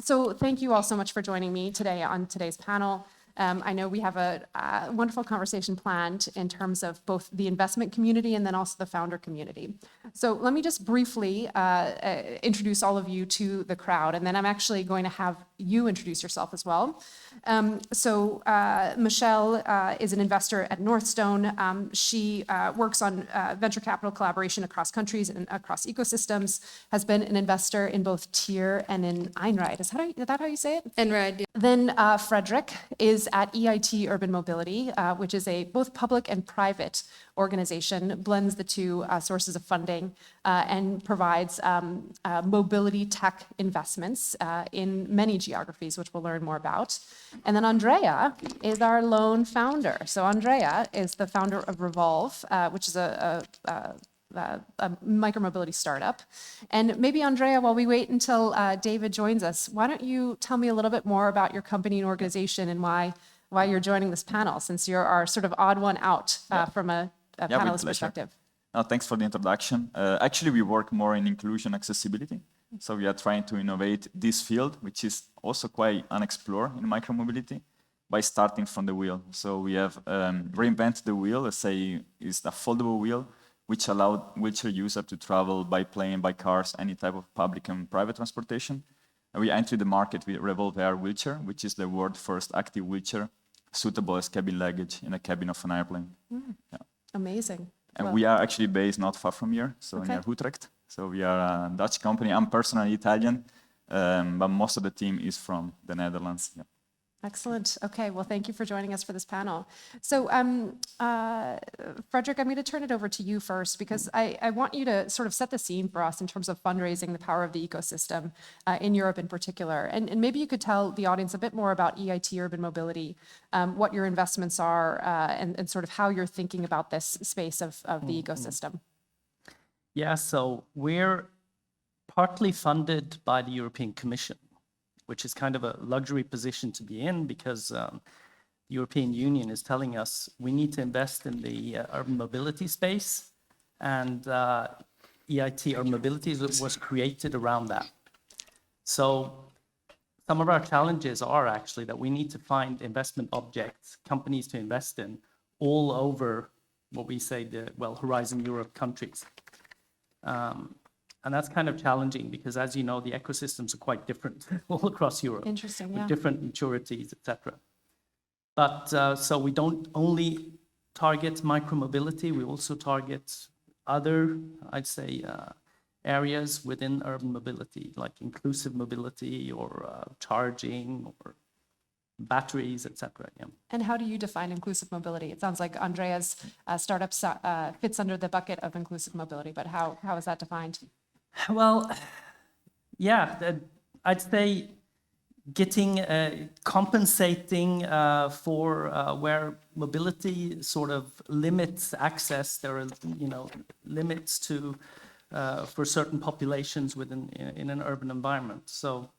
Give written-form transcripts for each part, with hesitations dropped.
So thank you all so much for joining me today on today's panel. I know we have a wonderful conversation planned in terms of both the investment community and then also the founder community. So let me just briefly introduce all of you to the crowd, and then I'm actually going to have you introduce yourself as well. Michelle is an investor at Northzone. She works on venture capital collaboration across countries and across ecosystems, has been an investor in both Tier and in Einride. Is that how you say it? Einride, yeah. Then Fredrik is at EIT Urban Mobility, which is a both public and private organization, blends the two sources of funding and provides mobility tech investments in many geographies, which we'll learn more about. And then Andrea is our lone founder. So Andrea is the founder of Revolve, which is a micromobility startup. And maybe Andrea, while we wait until David joins us, why don't you tell me a little bit more about your company and organization and why you're joining this panel, since you're our sort of odd one out from a panelist perspective. Thanks for the introduction. Actually, we work more in inclusion accessibility. So we are trying to innovate this field, which is also quite unexplored in micromobility, by starting from the wheel. So we have reinvented the wheel. Let's say it's a foldable wheel, which allowed wheelchair users to travel by plane, by cars, any type of public and private transportation. And we entered the market with Revolve Air wheelchair, which is the world's first active wheelchair suitable as cabin luggage in a cabin of an airplane. Yeah. Amazing. And we are actually based not far from here, so near Utrecht. So we are a Dutch company. I'm personally Italian, but most of the team is from the Netherlands. Yeah. Excellent. Okay, well, thank you for joining us for this panel. So, Fredrik, I'm going to turn it over to you first, because I want you to sort of set the scene for us in terms of fundraising, the power of the ecosystem in Europe in particular. And maybe you could tell the audience a bit more about EIT Urban Mobility, what your investments are, and sort of how you're thinking about this space of the ecosystem. Yeah, so we're partly funded by the European Commission, which is kind of a luxury position to be in, because the European Union is telling us we need to invest in the urban mobility space, and EIT Urban Mobility was created around that. So some of our challenges are actually that we need to find investment objects, companies to invest in, all over what we say Horizon Europe countries. And that's kind of challenging because, as you know, the ecosystems are quite different all across Europe. Interesting, with different maturities, etc. But so we don't only target micromobility, we also target other, I'd say, areas within urban mobility, like inclusive mobility or charging or batteries, etc. Yeah. And how do you define inclusive mobility? It sounds like Andrea's startup fits under the bucket of inclusive mobility, but how is that defined? Well, yeah, I'd say compensating for where mobility sort of limits access. There are, limits to for certain populations in an urban environment. So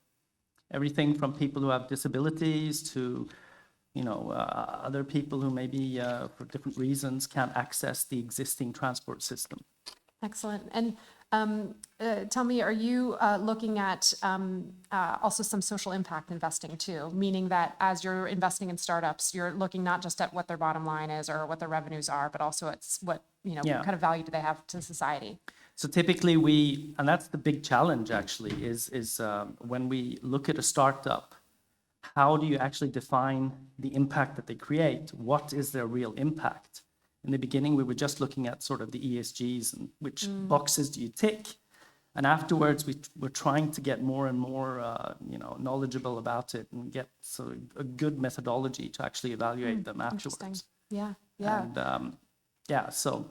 everything from people who have disabilities to, other people who maybe for different reasons can't access the existing transport system. Excellent. And tell me, are you looking at also some social impact investing too? Meaning that as you're investing in startups, you're looking not just at what their bottom line is or what their revenues are, but also it's what, what kind of value do they have to society? So typically and that's the big challenge actually, is when we look at a startup, how do you actually define the impact that they create? What is their real impact? In the beginning, we were just looking at sort of the ESGs and which boxes do you tick. And afterwards, we're trying to get more and more, knowledgeable about it and get a good methodology to actually evaluate them afterwards. Yeah. And so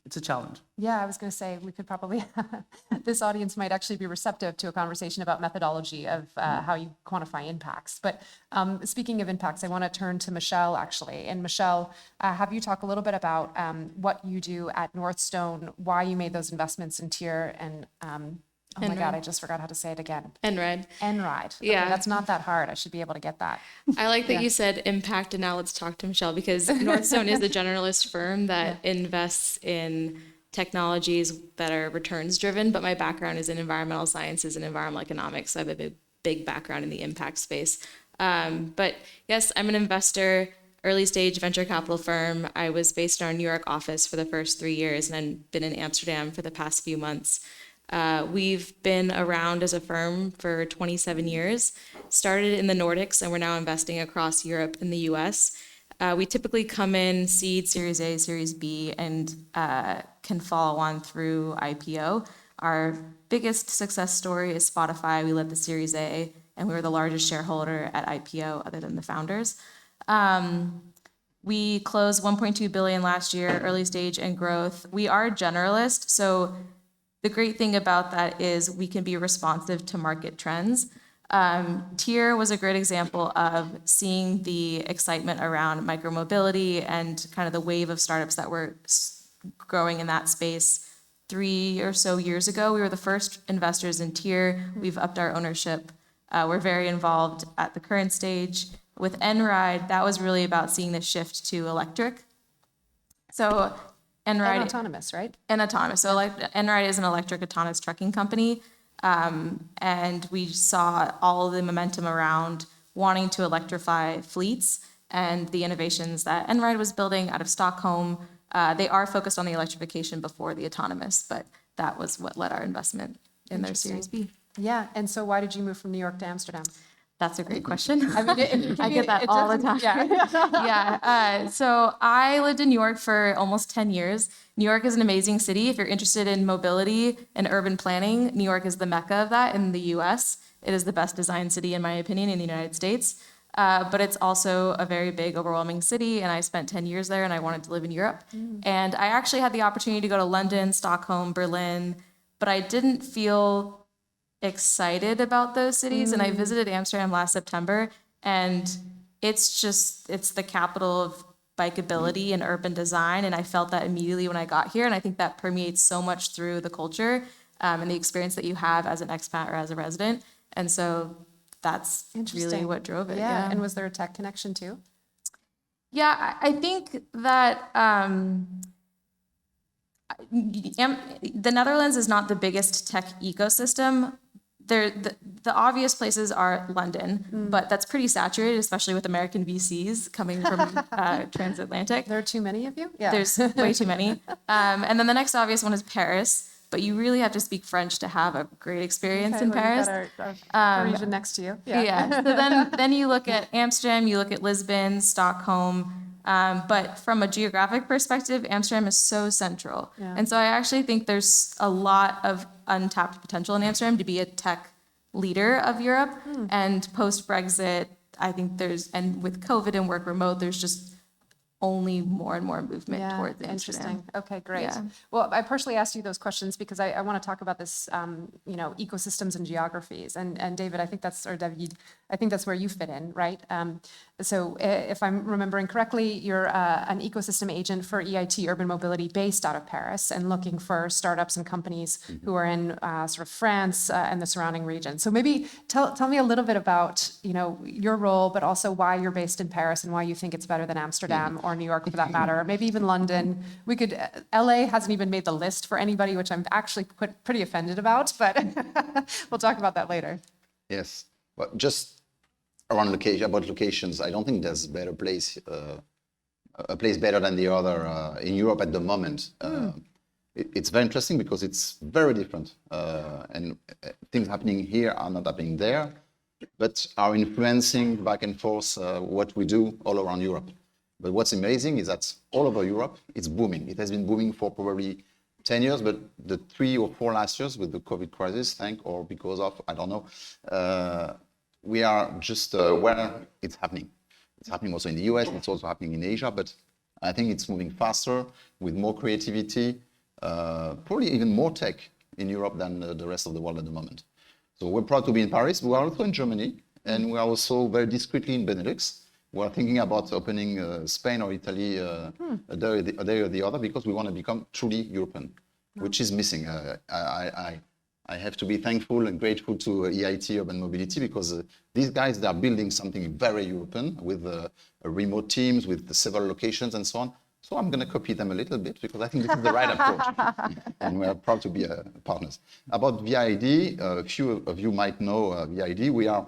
it's a challenge. Yeah, I was going to say we could probably, this audience might actually be receptive to a conversation about methodology of how you quantify impacts. But speaking of impacts, I want to turn to Michelle actually. And Michelle, have you talk a little bit about what you do at Northzone, why you made those investments in Tier and oh my God, I just forgot how to say it again. Einride. Okay, yeah. That's not that hard. I should be able to get that. I like that you said impact, and now let's talk to Michelle, because Northzone is the generalist firm that invests in technologies that are returns driven, but my background is in environmental sciences and environmental economics. So I have a big background in the impact space. But yes, I'm an investor, early stage venture capital firm. I was based in our New York office for the first 3 years and then been in Amsterdam for the past few months. We've been around as a firm for 27 years, started in the Nordics, and we're now investing across Europe and the US. We typically come in seed, Series A, Series B, and can follow on through IPO. Our biggest success story is Spotify. We led the Series A, and we were the largest shareholder at IPO other than the founders. We closed 1.2 billion last year, early stage and growth. We are generalist, so the great thing about that is we can be responsive to market trends. Tier was a great example of seeing the excitement around micromobility and kind of the wave of startups that were growing in that space. 3 or so years ago, we were the first investors in Tier. We've upped our ownership. We're very involved at the current stage. With Enride, that was really about seeing the shift to electric. So Enride And autonomous, right? and autonomous. So Enride is an electric autonomous trucking company. And we saw all of the momentum around wanting to electrify fleets and the innovations that Enride was building out of Stockholm. They are focused on the electrification before the autonomous, but that was what led our investment in their Series B. Yeah, and so why did you move from New York to Amsterdam? That's a great question. I mean, I get that all the time. Yeah. So I lived in New York for almost 10 years. New York is an amazing city. If you're interested in mobility and urban planning, New York is the mecca of that in the US. It is the best designed city, in my opinion, in the United States. But it's also a very big, overwhelming city. And I spent 10 years there and I wanted to live in Europe. And I actually had the opportunity to go to London, Stockholm, Berlin, but I didn't feel excited about those cities. And I visited Amsterdam last September, and it's the capital of bikeability and urban design. And I felt that immediately when I got here. And I think that permeates so much through the culture and the experience that you have as an expat or as a resident. And so that's really what drove it. Yeah. And was there a tech connection too? Yeah, I think that the Netherlands is not the biggest tech ecosystem. The obvious places are London, but that's pretty saturated, especially with American VCs coming from transatlantic. There are too many of you? Yeah. There's way too many. And then the next obvious one is Paris, but you really have to speak French to have a great experience in Paris. Our region next to you. Yeah. So then you look at Amsterdam, you look at Lisbon, Stockholm. But from a geographic perspective, Amsterdam is so central. Yeah. And so I actually think there's a lot of untapped potential in Amsterdam to be a tech leader of Europe. And post-Brexit, I think and with COVID and work remote, there's just only more and more movement towards Amsterdam. Interesting. Okay, great. Yeah. Well, I partially asked you those questions because I want to talk about this, ecosystems and geographies. And David, David, I think that's where you fit in, right? So if I'm remembering correctly, you're an ecosystem agent for EIT Urban Mobility based out of Paris and looking for startups and companies who are in sort of France and the surrounding region. So maybe tell me a little bit about, your role, but also why you're based in Paris and why you think it's better than Amsterdam or New York for that matter, or maybe even London. LA hasn't even made the list for anybody, which I'm actually pretty offended about, but we'll talk about that later. Yes, but just around locations, I don't think there's a better place, a place better than the other in Europe at the moment. It's very interesting because it's very different, and things happening here are not happening there, but are influencing back and forth what we do all around Europe. But what's amazing is that all over Europe, it's booming. It has been booming for probably 10 years, but the 3 or 4 last years with the COVID crisis, or because of, I don't know, we are just where it's happening. It's happening also in the US, it's also happening in Asia, but I think it's moving faster with more creativity, probably even more tech in Europe than the rest of the world at the moment. So we're proud to be in Paris. We are also in Germany, and we are also very discreetly in Benelux. We're thinking about opening Spain or Italy a day or the other because we want to become truly European, which is missing. I have to be thankful and grateful to EIT Urban Mobility because these guys, they are building something very European with remote teams, with the several locations and so on. So I'm going to copy them a little bit because I think this is the right approach. And we're proud to be partners. About VID, a few of you might know VID. We are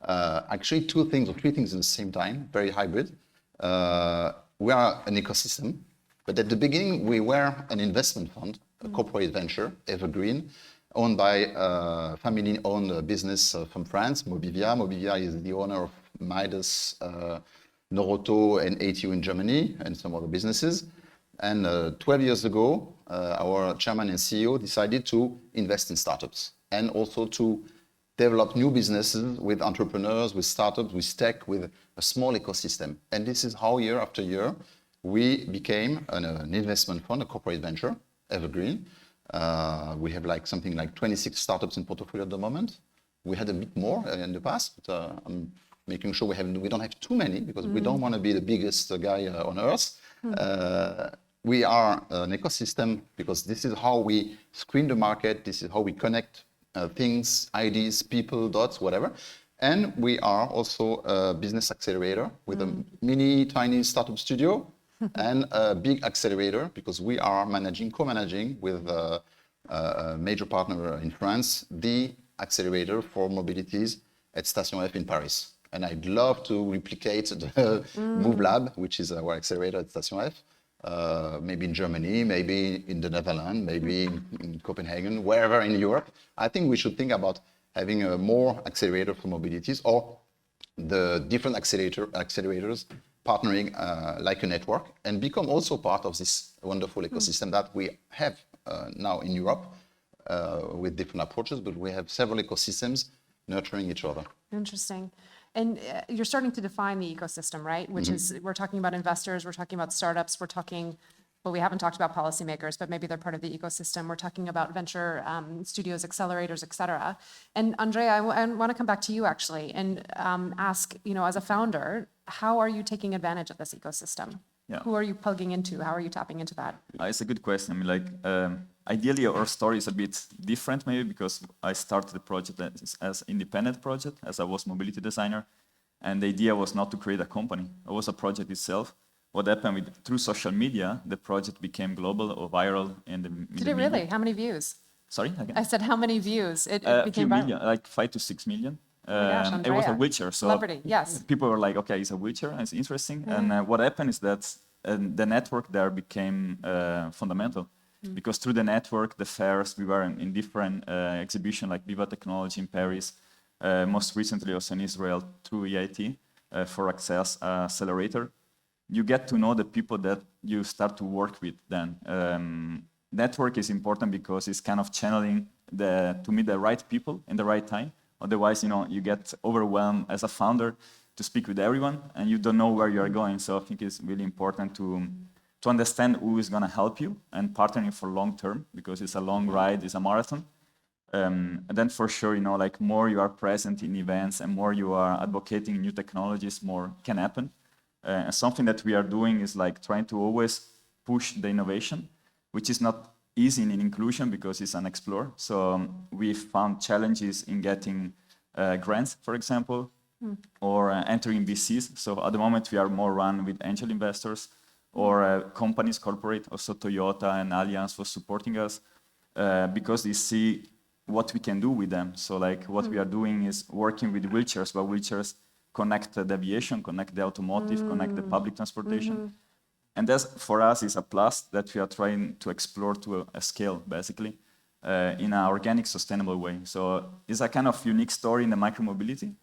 actually two things or three things at the same time, very hybrid. We are an ecosystem, but at the beginning we were an investment fund, a corporate venture, evergreen, owned by a family-owned business from France, Mobivia. Mobivia is the owner of Midas, Northzone, and ATU in Germany, and some other businesses. And 12 years ago, our chairman and CEO decided to invest in startups and also to develop new businesses with entrepreneurs, with startups, with tech, with a small ecosystem. And this is how year after year, we became an investment fund, a corporate venture, evergreen. We have something like 26 startups in portfolio at the moment. We had a bit more in the past, but I'm making sure we don't have too many because we don't want to be the biggest guy on earth. We are an ecosystem because this is how we screen the market. This is how we connect things, ideas, people, dots, whatever. And we are also a business accelerator with a mini, tiny startup studio and a big accelerator because we are co-managing with a major partner in France, the accelerator for mobilities at Station F in Paris. And I'd love to replicate the Move Lab, which is our accelerator at Station F, maybe in Germany, maybe in the Netherlands, maybe in Copenhagen, wherever in Europe. I think we should think about having a more accelerator for mobilities or the different accelerators partnering like a network and become also part of this wonderful ecosystem that we have now in Europe with different approaches, but we have several ecosystems nurturing each other. Interesting. And you're starting to define the ecosystem, right? Which is, we're talking about investors, we're talking about startups, we're talking, well, we haven't talked about policymakers, but maybe they're part of the ecosystem. We're talking about venture studios, accelerators, et cetera. And Andrea, I want to come back to you actually and ask, as a founder, how are you taking advantage of this ecosystem? Yeah. Who are you plugging into? How are you tapping into that? It's a good question. I mean, ideally, our story is a bit different, maybe because I started the project as independent project, as I was mobility designer, and the idea was not to create a company. It was a project itself. What happened through social media, the project became global or viral in the Did it really? How many views? Sorry, again? I said how many views? It A few became viral. million, like 5 to 6 million. Oh my gosh, It was a Andrea. wheelchair, so Celebrity, yes. people were like, okay, it's a wheelchair, it's interesting. And what happened is that the network there became fundamental. Because through the network, the fairs, we were in different exhibitions like Viva Technology in Paris, most recently also in Israel through EIT for Access Accelerator. You get to know the people that you start to work with then. Network is important because it's kind of channeling to meet the right people in the right time. Otherwise, you get overwhelmed as a founder to speak with everyone and you don't know where you are going. So I think it's really important to understand who is going to help you and partnering for long term because it's a long ride, it's a marathon. And then for sure, more you are present in events and more you are advocating new technologies, more can happen. And something that we are doing is trying to always push the innovation, which is not easy in inclusion because it's an explore. So we found challenges in getting grants, for example, or entering VCs. So at the moment we are more run with angel investors or companies, corporate, also Toyota and Allianz for supporting us because they see what we can do with them. So what we are doing is working with wheelchairs, but wheelchairs connect the aviation, connect the automotive, connect the public transportation. And that's, for us, is a plus that we are trying to explore to a scale, basically, in an organic, sustainable way. So it's a kind of unique story in the micromobility,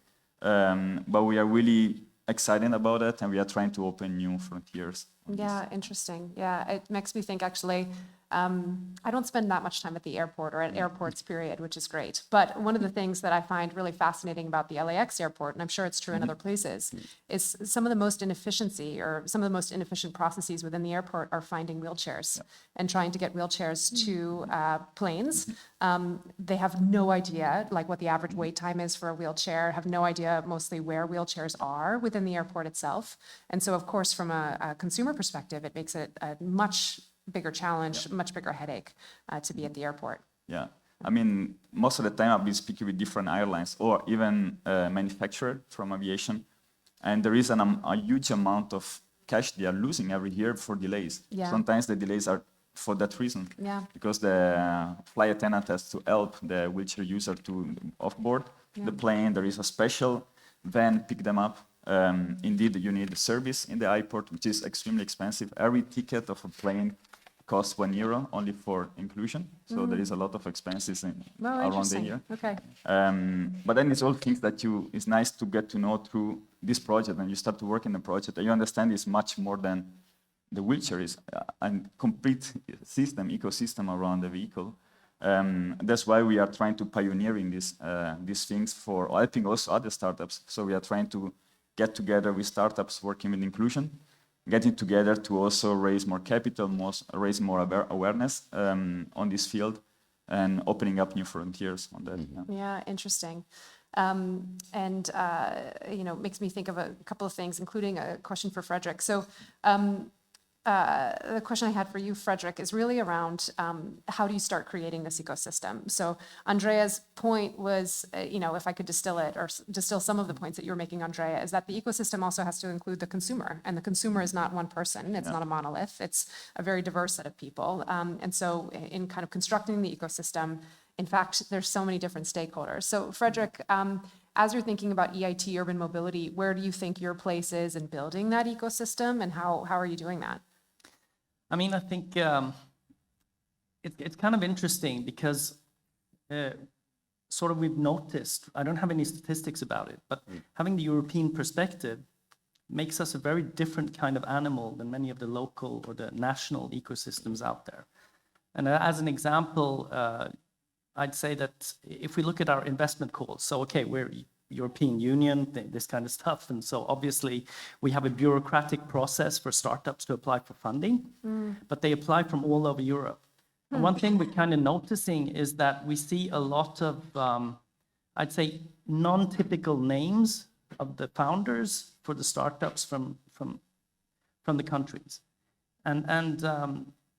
but we are really excited about it, and we are trying to open new frontiers. Yeah, interesting. Yeah, it makes me think, actually, I don't spend that much time at the airport or at airports, period, which is great. But one of the things that I find really fascinating about the LAX airport, and I'm sure it's true in other places, is some of the most inefficient processes within the airport are finding wheelchairs and trying to get wheelchairs to planes. They have no idea what the average wait time is for a wheelchair, have no idea mostly where wheelchairs are within the airport itself. And so, of course, from a consumer perspective, it makes it a much bigger challenge, much bigger headache to be at the airport. Yeah, I mean, most of the time I've been speaking with different airlines or even manufacturer from aviation, and there is a huge amount of cash they are losing every year for delays. Yeah. Sometimes the delays are for that reason. Yeah. Because the flight attendant has to help the wheelchair user to offboard the plane. There is a special van pick them up. Indeed, you need the service in the airport, which is extremely expensive. Every ticket of a plane costs €1 only for inclusion. So there is a lot of expenses around the Interesting. year. Okay. But then it's all things that it's nice to get to know through this project, and you start to work in the project, and you understand it's much more than the wheelchair is a complete system, ecosystem around the vehicle. That's why we are trying to pioneer in these things for helping also other startups. So we are trying to get together with startups working with inclusion, getting together to also raise more capital, raise more awareness on this field, and opening up new frontiers on that. Yeah, interesting. Makes me think of a couple of things, including a question for Fredrik. So the question I had for you, Fredrik, is really around how do you start creating this ecosystem? So Andrea's point was, if I could distill it or distill some of the points that you were making, Andrea, is that the ecosystem also has to include the consumer. And the consumer is not one person. It's not a monolith. It's a very diverse set of people. And so in kind of constructing the ecosystem, in fact, there's so many different stakeholders. So Fredrik, as you're thinking about EIT urban mobility, where do you think your place is in building that ecosystem, and how are you doing that? I mean, I think it's kind of interesting because sort of we've noticed, I don't have any statistics about it, but having the European perspective makes us a very different kind of animal than many of the local or the national ecosystems out there. And as an example, I'd say that if we look at our investment calls, so okay, we're European Union, this kind of stuff. And so obviously we have a bureaucratic process for startups to apply for funding, but they apply from all over Europe. And one thing we're kind of noticing is that we see a lot of, I'd say, non-typical names of the founders for the startups from the countries. And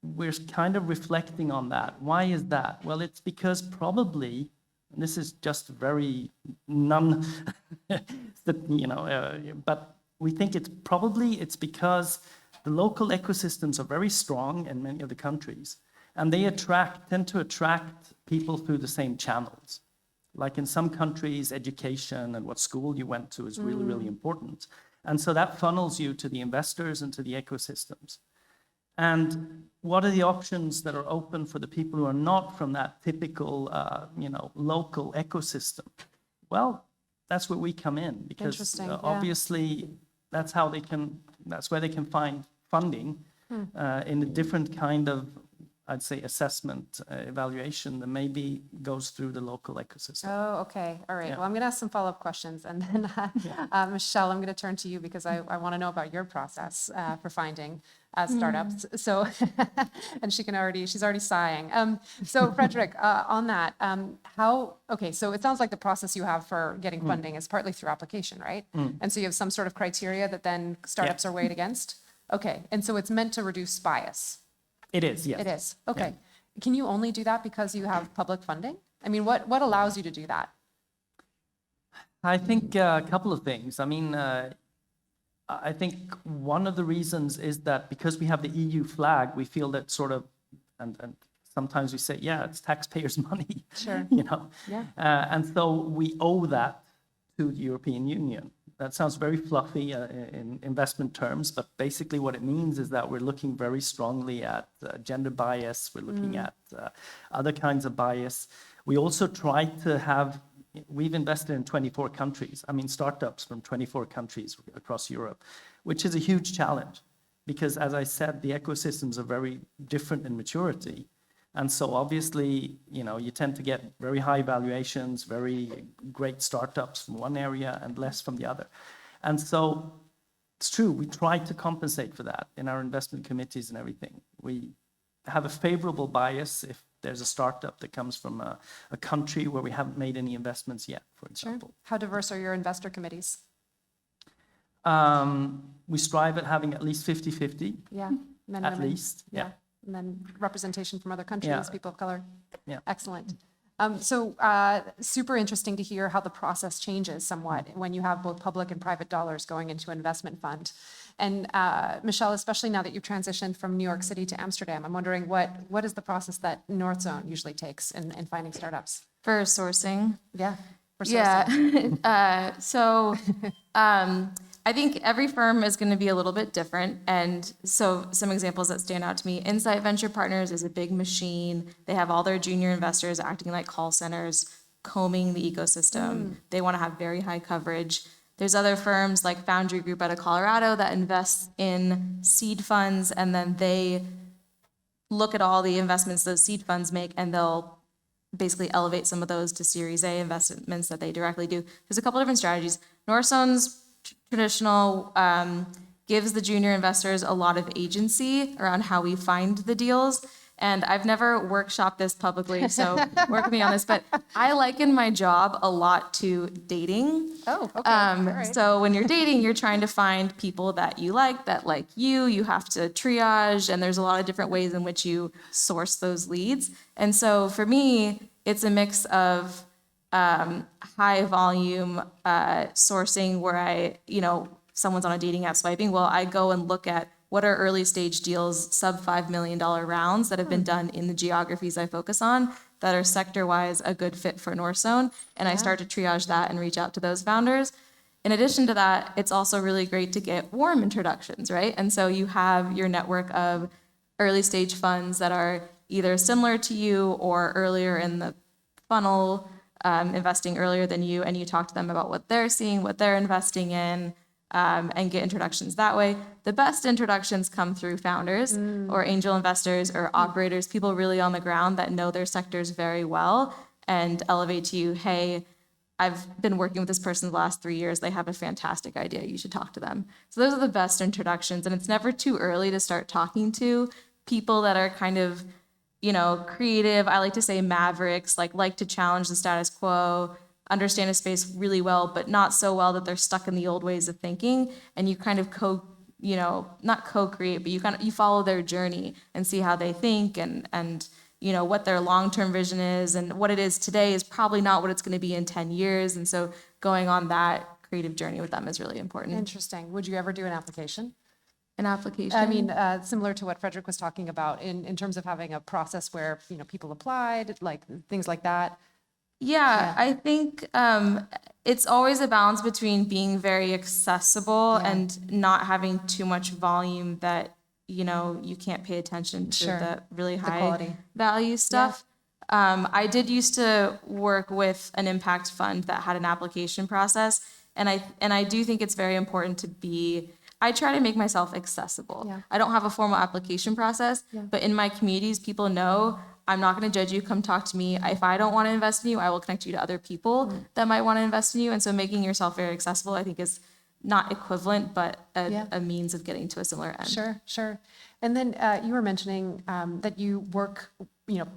we're kind of reflecting on that. Why is that? Well, it's because probably, and this is just very but we think it's because the local ecosystems are very strong in many of the countries, and they tend to attract people through the same channels. Like in some countries, education and what school you went to is really, really important. And so that funnels you to the investors and to the ecosystems. And what are the options that are open for the people who are not from that typical, local ecosystem? Well, that's where we come in, because obviously that's where they can find funding in a different kind of, I'd say, assessment, evaluation that maybe goes through the local ecosystem. Oh, okay. All right. Yeah. Well, I'm going to ask some follow-up questions. And then, Michelle, I'm going to turn to you because I want to know about your process for finding startups. So, and she's already sighing. So Fredrik, on that, so it sounds like the process you have for getting funding is partly through application, right? And so you have some sort of criteria that then startups are weighed against? Okay. And so it's meant to reduce bias. It is, yes. It is. Okay. Yeah. Can you only do that because you have public funding? I mean, what allows you to do that? I think a couple of things. I mean, I think one of the reasons is that because we have the EU flag, we feel that sort of, and sometimes we say, yeah, it's taxpayers' money. Sure. Yeah. And so we owe that to the European Union. That sounds very fluffy in investment terms, but basically what it means is that we're looking very strongly at gender bias. We're looking at other kinds of bias. We also try to we've invested in 24 countries. I mean, startups from 24 countries across Europe, which is a huge challenge because, as I said, the ecosystems are very different in maturity. And so obviously, you tend to get very high valuations, very great startups from one area and less from the other. And so it's true, we try to compensate for that in our investment committees and everything. We have a favorable bias if there's a startup that comes from a country where we haven't made any investments yet, for example. Sure. How diverse are your investor committees? We strive at having at least 50-50. Yeah, men, at women. least, yeah. And then representation from other countries, people of color. Yeah. Excellent. Super interesting to hear how the process changes somewhat when you have both public and private dollars going into an investment fund. And Michelle, especially now that you've transitioned from New York City to Amsterdam, I'm wondering what is the process that Northzone usually takes in finding startups? For sourcing. Yeah. For sourcing. I think every firm is going to be a little bit different. And so some examples that stand out to me, Insight Venture Partners is a big machine. They have all their junior investors acting like call centers, combing the ecosystem. They want to have very high coverage. There's other firms like Foundry Group out of Colorado that invests in seed funds, and then they look at all the investments those seed funds make, and they'll basically elevate some of those to Series A investments that they directly do. There's a couple different strategies. Northzone's traditional gives the junior investors a lot of agency around how we find the deals. And I've never workshopped this publicly, so work with me on this, but I liken my job a lot to dating. Oh, okay. All right. So when you're dating, you're trying to find people that like you. You have to triage, and there's a lot of different ways in which you source those leads. And so for me, it's a mix of high volume sourcing where someone's on a dating app swiping. Well, I go and look at what are early stage deals, sub $5 million rounds that have been done in the geographies I focus on that are sector-wise a good fit for Northzone. And I start to triage that and reach out to those founders. In addition to that, it's also really great to get warm introductions, right? And so you have your network of early stage funds that are either similar to you or earlier in the funnel, investing earlier than you, and you talk to them about what they're seeing, what they're investing in, and get introductions that way. The best introductions come through founders or angel investors or operators, people really on the ground that know their sectors very well and elevate to you, hey, I've been working with this person the last 3 years. They have a fantastic idea. You should talk to them. So those are the best introductions. And it's never too early to start talking to people that are kind of, creative. I like to say mavericks, like to challenge the status quo, understand a space really well, but not so well that they're stuck in the old ways of thinking. And you kind of not co-create, but you follow their journey and see how they think and what their long-term vision is, and what it is today is probably not what it's going to be in 10 years. And so going on that creative journey with them is really important. Interesting. Would you ever do an application? An application? I mean, similar to what Fredrik was talking about in terms of having a process where, people applied, like things like that. Yeah, I think it's always a balance between being very accessible and not having too much volume that, you can't pay attention to the really high value stuff. I did used to work with an impact fund that had an application process. And I do think it's very important I try to make myself accessible. Yeah. I don't have a formal application process, but in my communities, people know I'm not going to judge you. Come talk to me. If I don't want to invest in you, I will connect you to other people that might want to invest in you. And so making yourself very accessible, I think, is not equivalent, but a means of getting to a similar end. Sure. And then you were mentioning that you work,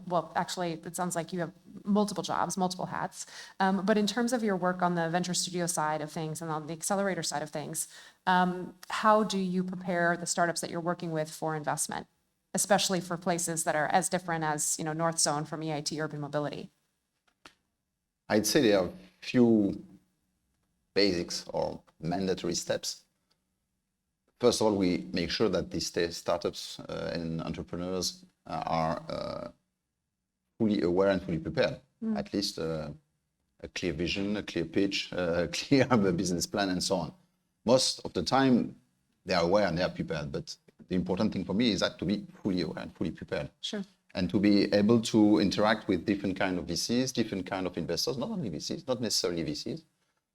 well, actually, it sounds like you have multiple jobs, multiple hats. But in terms of your work on the venture studio side of things and on the accelerator side of things, how do you prepare the startups that you're working with for investment, especially for places that are as different as, Northzone from EIT Urban Mobility? I'd say there are a few basics or mandatory steps. First of all, we make sure that these startups and entrepreneurs are fully aware and fully prepared. At least a clear vision, a clear pitch, a clear business plan, and so on. Most of the time, they are aware and they are prepared, but the important thing for me is that to be fully aware and fully prepared. Sure. And to be able to interact with different kind of VCs, different kind of investors, not only VCs, not necessarily VCs,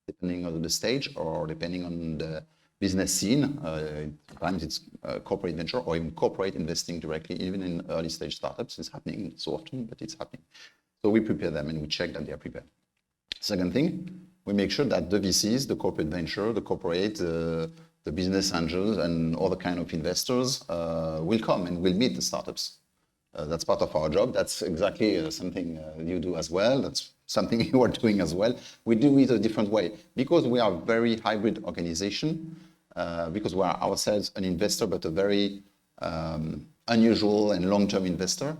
depending on the stage or depending on the business scene. Sometimes it's corporate venture or even corporate investing directly, even in early stage startups. It's happening so often, but it's happening. So we prepare them and we check that they are prepared. Second thing, we make sure that the VCs, the corporate venture, the corporate, the business angels and other kind of investors will come and will meet the startups. That's part of our job. That's exactly something you do as well. That's something you are doing as well. We do it a different way because we are a very hybrid organization, because we are ourselves an investor, but a very unusual and long-term investor.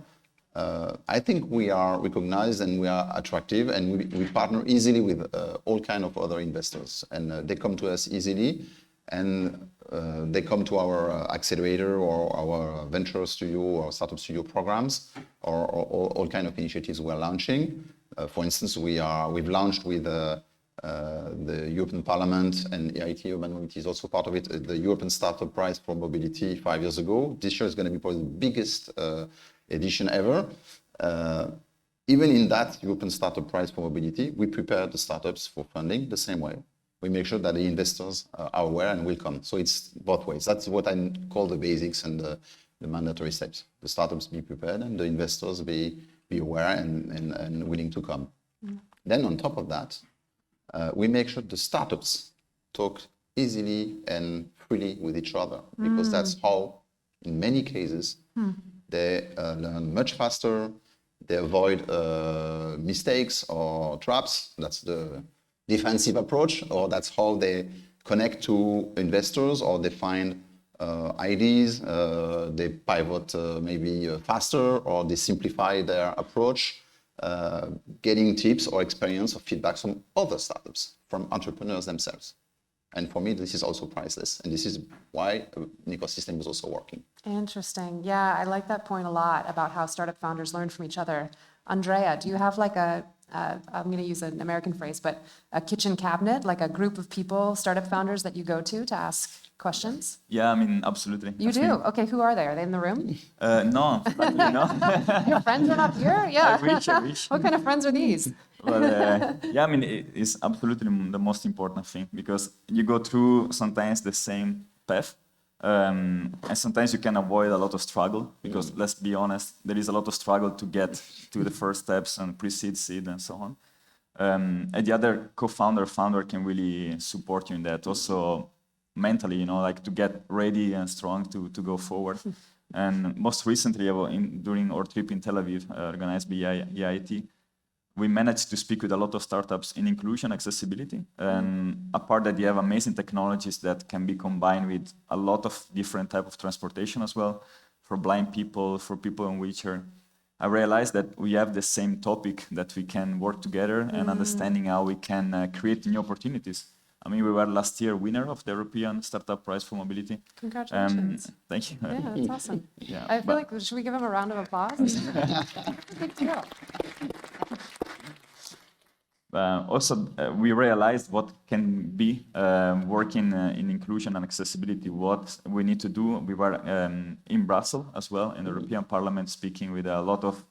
I think we are recognized and we are attractive, and we partner easily with all kind of other investors, and they come to us easily, and they come to our accelerator or our venture studio or startup studio programs or all kind of initiatives we're launching. For instance, we've launched with the European Parliament, and EIT Urban Mobility is also part of it, the European Startup Prize for Mobility 5 years ago. This year is going to be probably the biggest edition ever. Even in that European Startup Prize for Mobility, we prepare the startups for funding the same way. We make sure that the investors are aware and will come. So it's both ways. That's what I call the basics and the mandatory steps. The startups be prepared and the investors be aware and willing to come. Then on top of that, we make sure the startups talk easily and freely with each other, because that's how, in many cases, they learn much faster, they avoid mistakes or traps. That's the defensive approach, or that's how they connect to investors, or they find ideas, they pivot maybe faster, or they simplify their approach, getting tips or experience or feedback from other startups, from entrepreneurs themselves. And for me, this is also priceless. And this is why an ecosystem is also working. Interesting. Yeah, I like that point a lot about how startup founders learn from each other. Andrea, do you have like I'm going to use an American phrase, but a kitchen cabinet, like a group of people, startup founders that you go to ask questions? Yeah, I mean, absolutely. You do? Okay, who are they? Are they in the room? No, but, you know. Your friends are not here? Yeah. I wish. What kind of friends are these? But yeah, I mean, it's absolutely the most important thing, because you go through sometimes the same path, and sometimes you can avoid a lot of struggle, because let's be honest, there is a lot of struggle to get to the first steps and pre-seed, seed, and so on. And the other founder can really support you in that. Also mentally, you know, like to get ready and strong to go forward. And most recently, during our trip in Tel Aviv, organized by EIT, we managed to speak with a lot of startups in inclusion, accessibility, and apart that you have amazing technologies that can be combined with a lot of different type of transportation as well, for blind people, for people in wheelchair. I realized that we have the same topic, that we can work together and understanding how we can create new opportunities. I mean, we were last year winner of the European Startup Prize for Mobility. Congratulations. Thank you. Yeah, that's awesome. Yeah, I feel like, should we give him a round of applause? Big deal. Also, we realized what can be working in inclusion and accessibility, what we need to do. We were in Brussels as well, in the European Parliament, speaking with a lot of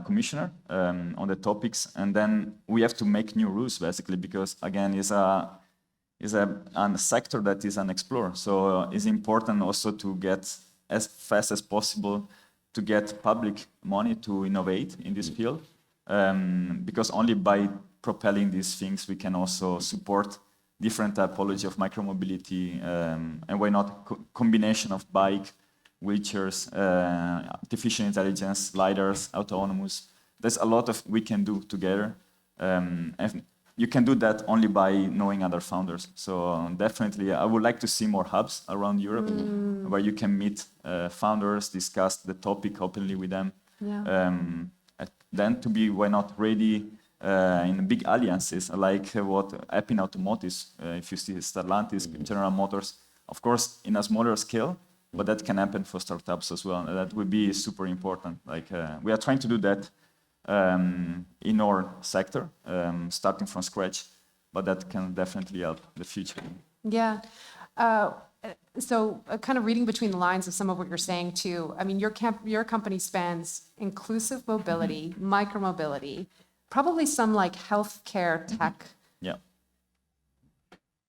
commissioner on the topics. And then we have to make new rules, basically, because, again, it's a sector that is unexplored. So it's important also to get as fast as possible to get public money to innovate in this field. Because only by propelling these things we can also support different typology of micromobility, and why not combination of bike, wheelchairs, artificial intelligence, lidars, autonomous. There's a lot of we can do together, and you can do that only by knowing other founders. So definitely I would like to see more hubs around Europe where you can meet founders, discuss the topic openly with them. Yeah. Then to be, why not, ready in big alliances like what happened in automotive. If you see Stellantis, General Motors, of course in a smaller scale, but that can happen for startups as well. And that would be super important. Like we are trying to do that in our sector, starting from scratch, but that can definitely help the future. Yeah. So kind of reading between the lines of some of what you're saying too, I mean, your company spans inclusive mobility, micromobility, probably some like healthcare tech. Yeah.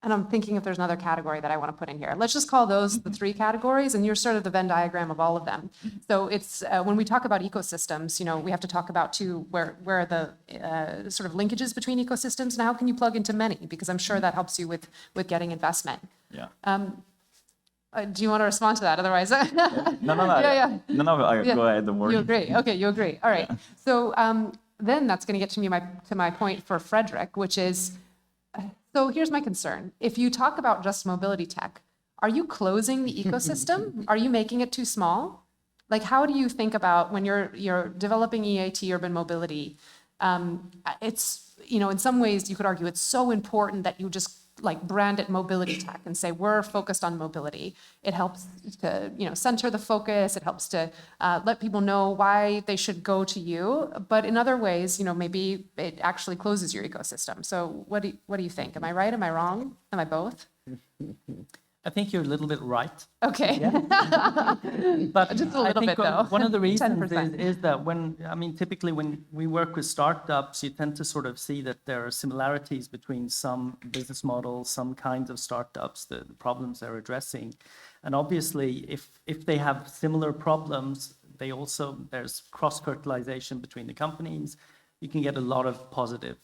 And I'm thinking if there's another category that I want to put in here. Let's just call those the three categories, and you're sort of the Venn diagram of all of them. So it's when we talk about ecosystems, you know, we have to talk about too where are the sort of linkages between ecosystems, and how can you plug into many? Because I'm sure that helps you with getting investment. Yeah. Do you want to respond to that? Otherwise, No. Yeah. Go ahead. Don't worry. You agree? Okay, you agree. All right. So then that's going to get to my point for Fredrik, which is, so here's my concern. If you talk about just mobility tech, are you closing the ecosystem? Are you making it too small? Like, how do you think about when you're developing EIT urban mobility? It's, in some ways you could argue it's so important that you just like brand it mobility tech and say, we're focused on mobility. It helps to, center the focus. It helps to let people know why they should go to you. But in other ways, maybe it actually closes your ecosystem. So what do you think? Am I right? Am I wrong? Am I both? I think you're a little bit right. Okay. But Just a little I think bit, though. one of the reasons 10%. is that typically when we work with startups, you tend to sort of see that there are similarities between some business models, some kinds of startups, the problems they're addressing. And obviously, if they have similar problems, there's cross-fertilization between the companies. You can get a lot of positive,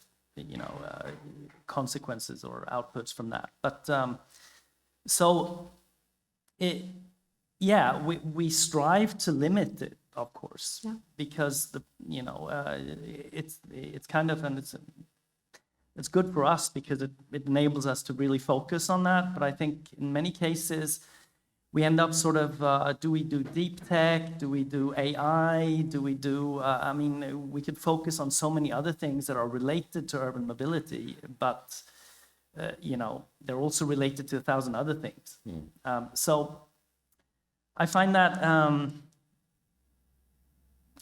consequences or outputs from that. But we strive to limit it, of course, because it's kind of, and it's good for us because it enables us to really focus on that. But I think in many cases we end up sort of, do we do deep tech? Do we do AI? Do we do? We could focus on so many other things that are related to urban mobility, but they're also related to 1,000 other things. So I find that,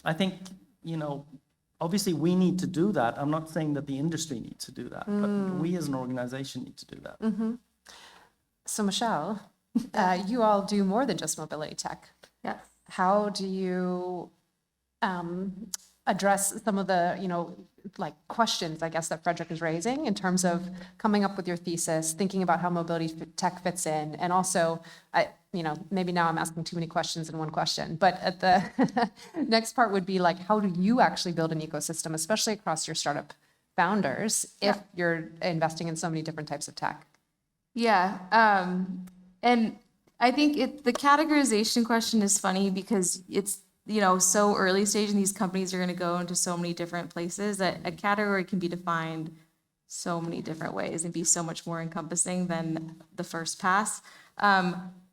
I think, obviously we need to do that. I'm not saying that the industry needs to do that, but we as an organization need to do that. So Michelle, you all do more than just mobility tech. Yes. How do you address some of the, questions, I guess, that Fredrik is raising in terms of coming up with your thesis, thinking about how mobility tech fits in, and also, maybe now I'm asking too many questions in one question, but at the next part would be like, how do you actually build an ecosystem, especially across your startup founders, if you're investing in so many different types of tech? Yeah. And I think the categorization question is funny because it's, so early stage and these companies are going to go into so many different places that a category can be defined so many different ways and be so much more encompassing than the first pass.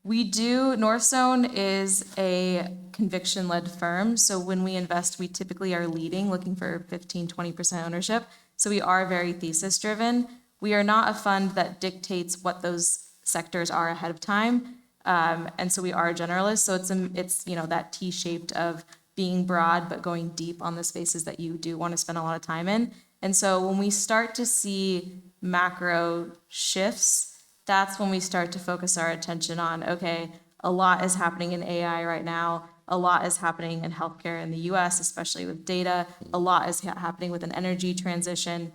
Northzone is a conviction-led firm. So when we invest, we typically are leading, looking for 15, 20% ownership. So we are very thesis-driven. We are not a fund that dictates what those sectors are ahead of time. And so we are generalists. So it's that T-shaped of being broad, but going deep on the spaces that you do want to spend a lot of time in. And so when we start to see macro shifts, that's when we start to focus our attention on, okay, a lot is happening in AI right now. A lot is happening in healthcare in the US, especially with data. A lot is happening with an energy transition.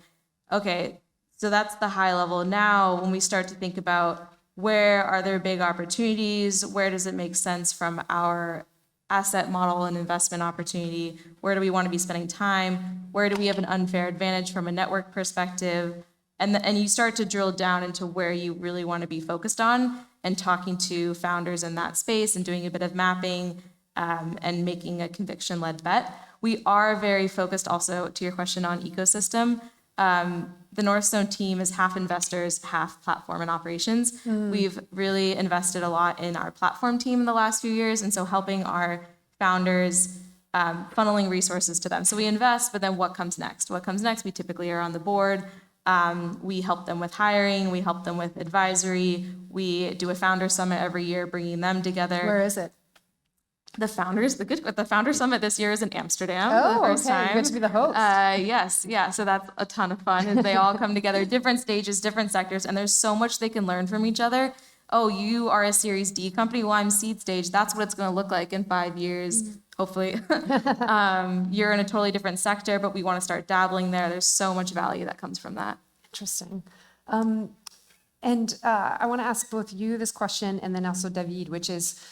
Okay, so that's the high level. Now, when we start to think about where are there big opportunities, where does it make sense from our asset model and investment opportunity, where do we want to be spending time, where do we have an unfair advantage from a network perspective, and you start to drill down into where you really want to be focused on and talking to founders in that space and doing a bit of mapping and making a conviction-led bet. We are very focused also, to your question, on ecosystem. The Northzone team is half investors, half platform and operations. We've really invested a lot in our platform team in the last few years, and so helping our founders, funneling resources to them. So we invest, but then what comes next? What comes next? We typically are on the board. We help them with hiring. We help them with advisory. We do a founder summit every year, bringing them together. Where is it? The Founder Summit this year is in Amsterdam for the first time. Good to be the host. Yes, yeah. So that's a ton of fun, and they all come together, different stages, different sectors, and there's so much they can learn from each other. Oh, you are a Series D company. Well, I'm seed stage. That's what it's going to look like in 5 years, hopefully. You're in a totally different sector, but we want to start dabbling there. There's so much value that comes from that. Interesting. And I want to ask both you this question and then also David, which is,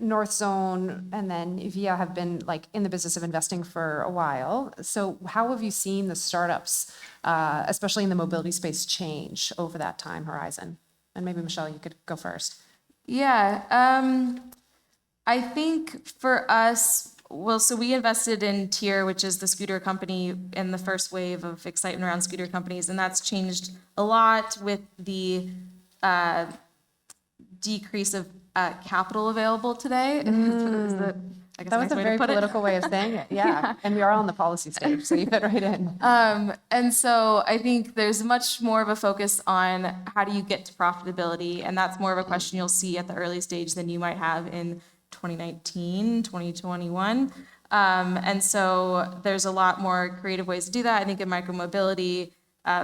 Northzone and then Via have been like in the business of investing for a while. So how have you seen the startups, especially in the mobility space, change over that time horizon? And maybe Michelle, you could go first. Yeah, I think for us, so we invested in Tier, which is the scooter company in the first wave of excitement around scooter companies, and that's changed a lot with the decrease of capital available today. Is the, I guess, That was nice a way to very put it. political way of saying it. Yeah. And we are on the policy stage, so you fit right in. And so I think there's much more of a focus on how do you get to profitability, and that's more of a question you'll see at the early stage than you might have in 2019, 2021. And so there's a lot more creative ways to do that. I think in micromobility,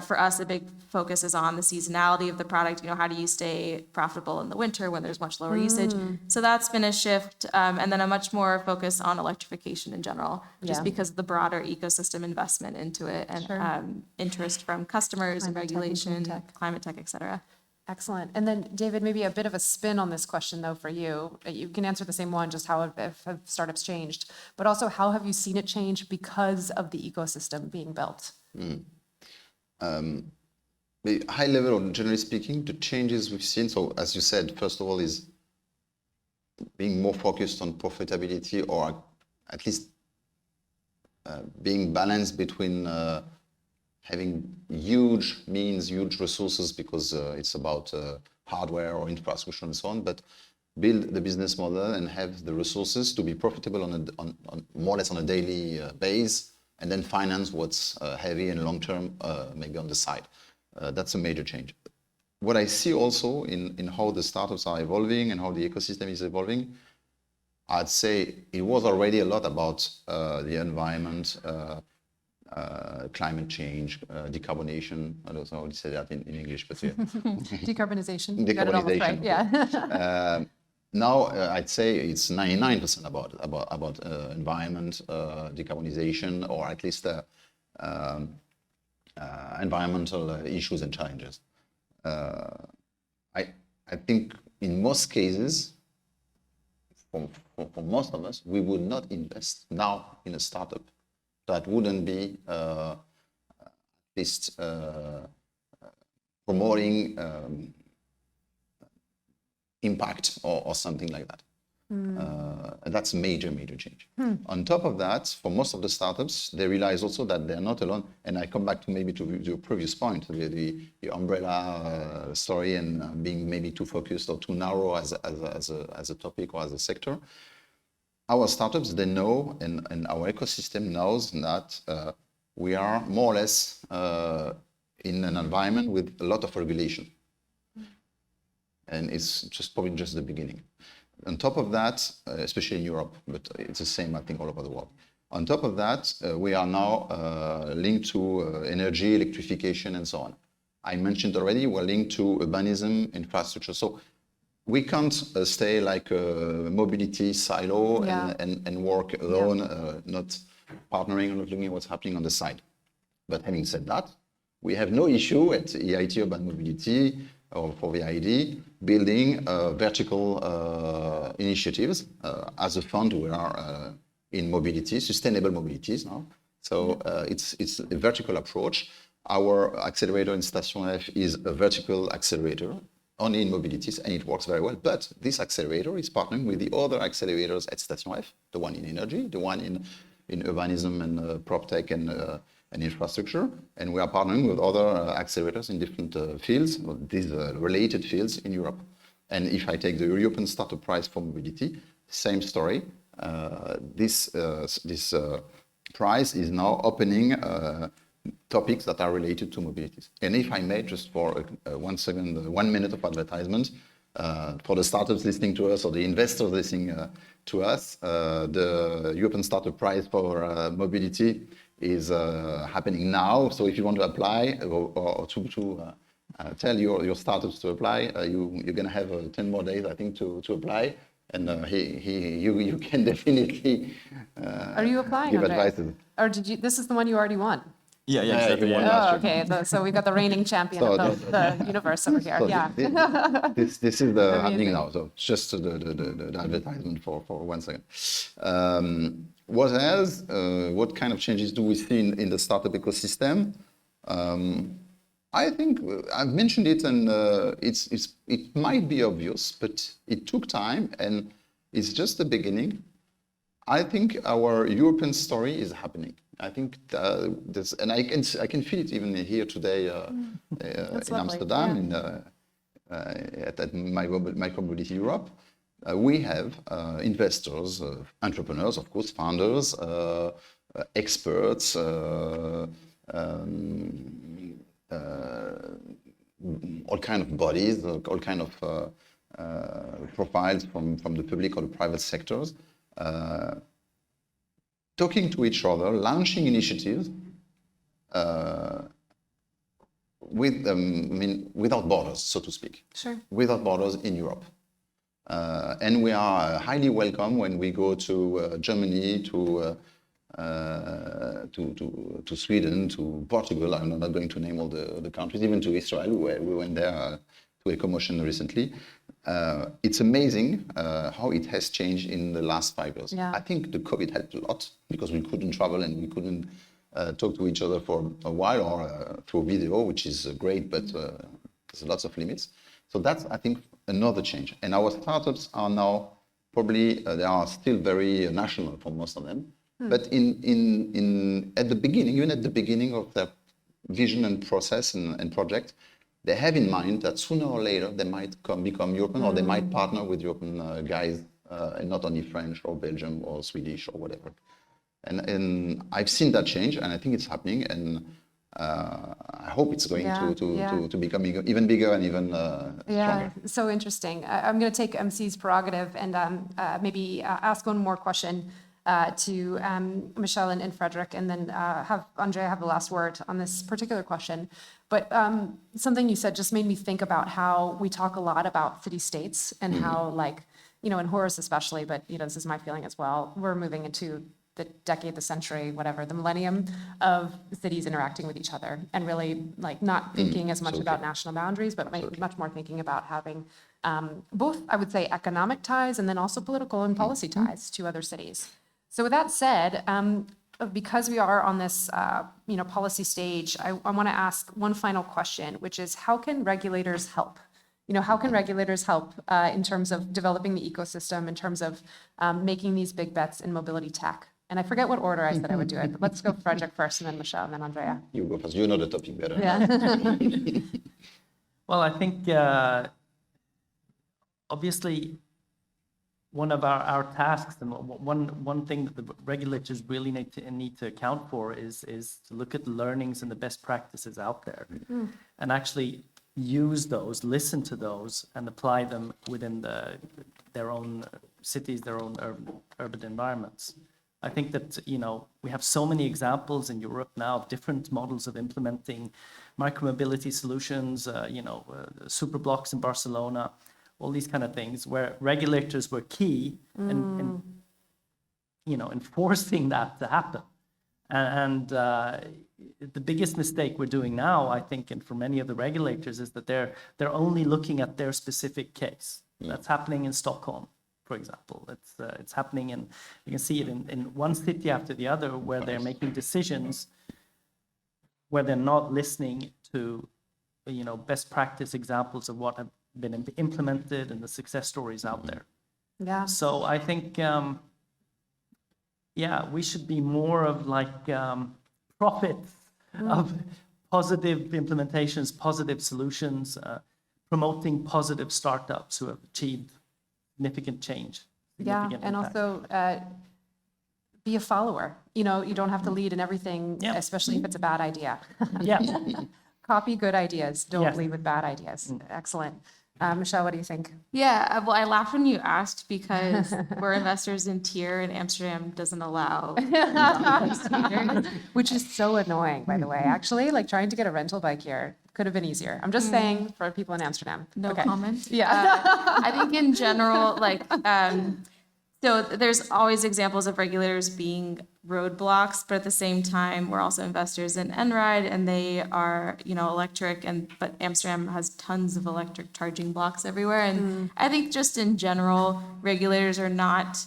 for us, a big focus is on the seasonality of the product. You know, how do you stay profitable in the winter when there's much lower usage? So that's been a shift. And then a much more focus on electrification in general, just Yeah. because of the broader ecosystem investment into it and interest from customers and Climate tech and regulation, clean tech. climate tech, et cetera. Excellent. And then, David, maybe a bit of a spin on this question, though, for you. You can answer the same one, just how have startups changed, but also how have you seen it change because of the ecosystem being built? The high level, or generally speaking, the changes we've seen, so as you said, first of all, is being more focused on profitability, or at least being balanced between having huge means, huge resources, because it's about hardware or infrastructure and so on, but build the business model and have the resources to be profitable on more or less on a daily base, and then finance what's heavy and long-term, maybe on the side. That's a major change. What I see also in how the startups are evolving and how the ecosystem is evolving, I'd say it was already a lot about the environment, climate change, decarbonation. I don't know how to say that in English, but yeah. Decarbonization. You got it almost right. Yeah. Now, I'd say it's 99% about environment, decarbonization, or at least environmental issues and challenges. I think in most cases, for most of us, we would not invest now in a startup that wouldn't be at least promoting impact or something like that. That's a major change. On top of that, for most of the startups, they realize also that they're not alone. And I come back to maybe to your previous point, the umbrella story, and being maybe too focused or too narrow as a topic or as a sector. Our startups, they know, and our ecosystem knows that we are more or less in an environment with a lot of regulation. And it's probably just the beginning. On top of that, especially in Europe, but it's the same, I think, all over the world. On top of that, we are now linked to energy, electrification, and so on. I mentioned already, we're linked to urbanism, infrastructure. So we can't stay like a mobility silo and work alone, not partnering, not looking at what's happening on the side. But having said that, we have no issue at EIT Urban Mobility or for the ID building vertical initiatives. As a fund, we are in mobility, sustainable mobilities now. So it's a vertical approach. Our accelerator in Station F is a vertical accelerator, only in mobilities, and it works very well. But this accelerator is partnering with the other accelerators at Station F, the one in energy, the one in urbanism and prop tech and infrastructure, and we are partnering with other accelerators in different fields, these related fields in Europe. And if I take the European Startup Prize for Mobility, same story. This prize is now opening topics that are related to mobilities. And if I may, just for 1 minute of advertisement, for the startups listening to us or the investors listening to us, the European Startup Prize for Mobility is happening now. So if you want to apply or to tell your startups to apply, you're going to have 10 more days, I think, to apply. And you can definitely Are you applying, give Andrea? advice. Or did you? This is the one you already won. Yeah, exactly. you won Yeah. last Oh, year. okay. So we got the reigning champion of the universe over here. So Yeah. this is the happening Amazing. now. So it's just the advertisement for 1 second. What else? What kind of changes do we see in the startup ecosystem? I think I've mentioned it, and it might be obvious, but it took time, and it's just the beginning. I think our European story is happening. I think there's, and I can feel it even here today in lovely. Amsterdam, at Micromobility Europe. we have investors, entrepreneurs, of course, founders, experts, all kind of bodies, all kind of profiles from the public or the private sectors, talking to each other, launching initiatives without borders, so to speak. Sure. Without borders in Europe. And we are highly welcome when we go to Germany, to Sweden, to Portugal. I'm not going to name all the countries, even to Israel. We went there to EcoMotion recently. It's amazing how it has changed in the last 5 years. Yeah. I think the COVID helped a lot because we couldn't travel and we couldn't talk to each other for a while or through video, which is great, but there's lots of limits. So that's, I think, another change. And our startups are now probably, they are still very national for most of them. But at the beginning, even at the beginning of their vision and process and project, they have in mind that sooner or later they might become European or they might partner with European guys and not only French or Belgium or Swedish or whatever. And I've seen that change and I think it's happening and I hope it's going to become even bigger and even stronger. So interesting. I'm going to take MC's prerogative and maybe ask one more question to Mocellin and Fredrik, and then have Andrea have the last word on this particular question. But something you said just made me think about how we talk a lot about city-states and how, like, you know, in Horus especially, but, you know, this is my feeling as well, we're moving into the decade, the century, whatever, the millennium of cities interacting with each other and really, like, not thinking as much about national boundaries, but much more thinking about having both, I would say, economic ties and then also political and policy ties to other cities. So with that said, because we are on this, you know, policy stage, I want to ask one final question, which is how can regulators help? You know, how can regulators help in terms of developing the ecosystem, in terms of making these big bets in mobility tech? And I forget what order I said I would do it, but let's go Fredrik first, and then Michelle, and then Andrea. You go first. You know the topic better. Yeah. Well, I think obviously one of our tasks and one thing that the regulators really need to account for is to look at the learnings and the best practices out there and actually use those, listen to those, and apply them within their own cities, their own urban environments. I think that, you know, we have so many examples in Europe now of different models of implementing micromobility solutions, you know, super blocks in Barcelona, all these kind of things where regulators were key in you know, enforcing that to happen. And the biggest mistake we're doing now, I think, and for many of the regulators, is that they're only looking at their specific case. That's happening in Stockholm, for example. It's happening in, you can see it in one city after the other where they're making decisions where they're not listening to, you know, best practice examples of what have been implemented and the success stories out there. Yeah. So I think, yeah, we should be more of like prophets of positive implementations, positive solutions, promoting positive startups who have achieved significant change. Yeah, significant and impact. also be a follower. You know, you don't have to lead in everything, Yeah. especially if it's a bad idea. Yeah. Copy good ideas, don't Yes. lead with bad ideas. Excellent. Michelle, what do you think? Yeah, well, I laughed when you asked because we're investors in Tier and Amsterdam doesn't allow. Which is so annoying, by the way. Actually, like trying to get a rental bike here could have been easier. I'm just saying for people in Amsterdam. No Okay. comment. Yeah. I think in general, like, so there's always examples of regulators being roadblocks, but at the same time, we're also investors in Enride, and they are, you know, electric, but Amsterdam has tons of electric charging blocks everywhere. And I think just in general, regulators are not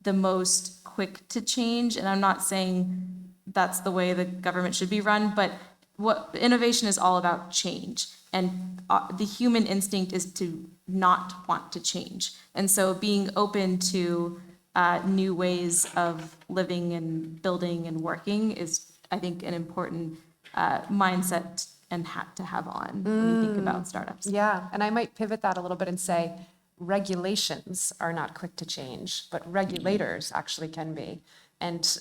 the most quick to change. And I'm not saying that's the way the government should be run, but what innovation is all about change. And the human instinct is to not want to change. And so being open to new ways of living and building and working is, I think, an important mindset and hat to have on when you think about startups. Yeah, and I might pivot that a little bit and say, regulations are not quick to change, but regulators actually can be. And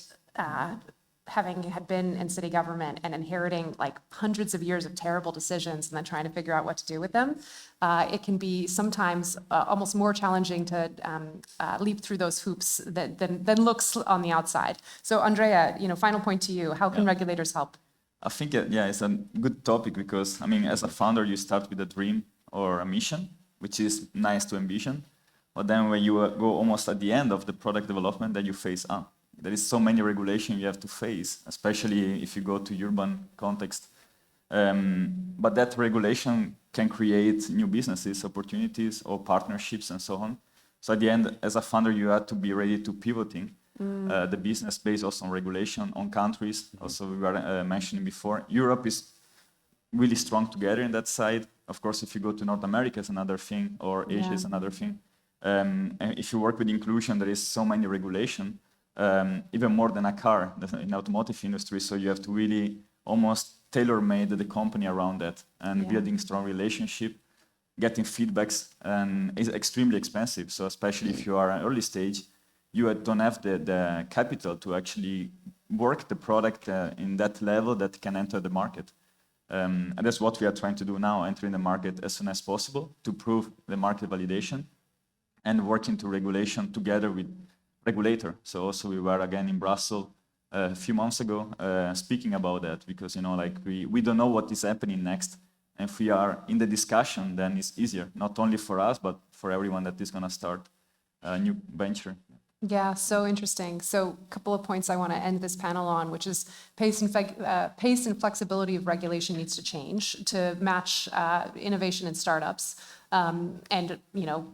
having had been in city government and inheriting like hundreds of years of terrible decisions and then trying to figure out what to do with them, it can be sometimes almost more challenging to leap through those hoops than looks on the outside. So Andrea, final point to you, how can regulators help? I think, it's a good topic because, I mean, as a founder, you start with a dream or a mission, which is nice to envision. But then when you go almost at the end of the product development, then you face there is so many regulations you have to face, especially if you go to urban context. But that regulation can create new businesses, opportunities, or partnerships, and so on. So at the end, as a founder, you have to be ready to pivoting the business based also on regulation, on countries. Also, we were mentioning before, Europe is really strong together in that side. Of course, if you go to North America, it's another thing, or Asia is another thing. And if you work with inclusion, there is so many regulation, even more than a car in the automotive industry. So you have to really almost tailor-made the company around that, and building strong relationship, getting feedbacks, and is extremely expensive. So especially if you are an early stage, you don't have the capital to actually work the product in that level that can enter the market. And that's what we are trying to do now, entering the market as soon as possible to prove the market validation and working to regulation together with regulator. So also we were again in Brussels a few months ago speaking about that, because we don't know what is happening next. And if we are in the discussion, then it's easier, not only for us, but for everyone that is going to start a new venture. Yeah, so interesting. So a couple of points I want to end this panel on, which is pace and flexibility of regulation needs to change to match innovation in startups, and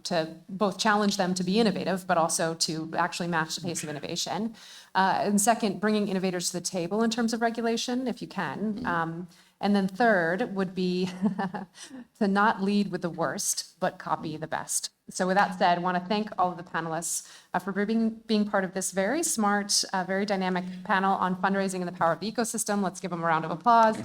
to both challenge them to be innovative, but also to actually match the pace of innovation. And second, bringing innovators to the table in terms of regulation, if you can. And then third would be to not lead with the worst, but copy the best. So with that said, I want to thank all of the panelists for being part of this very smart, very dynamic panel on fundraising and the power of the ecosystem. Let's give them a round of applause.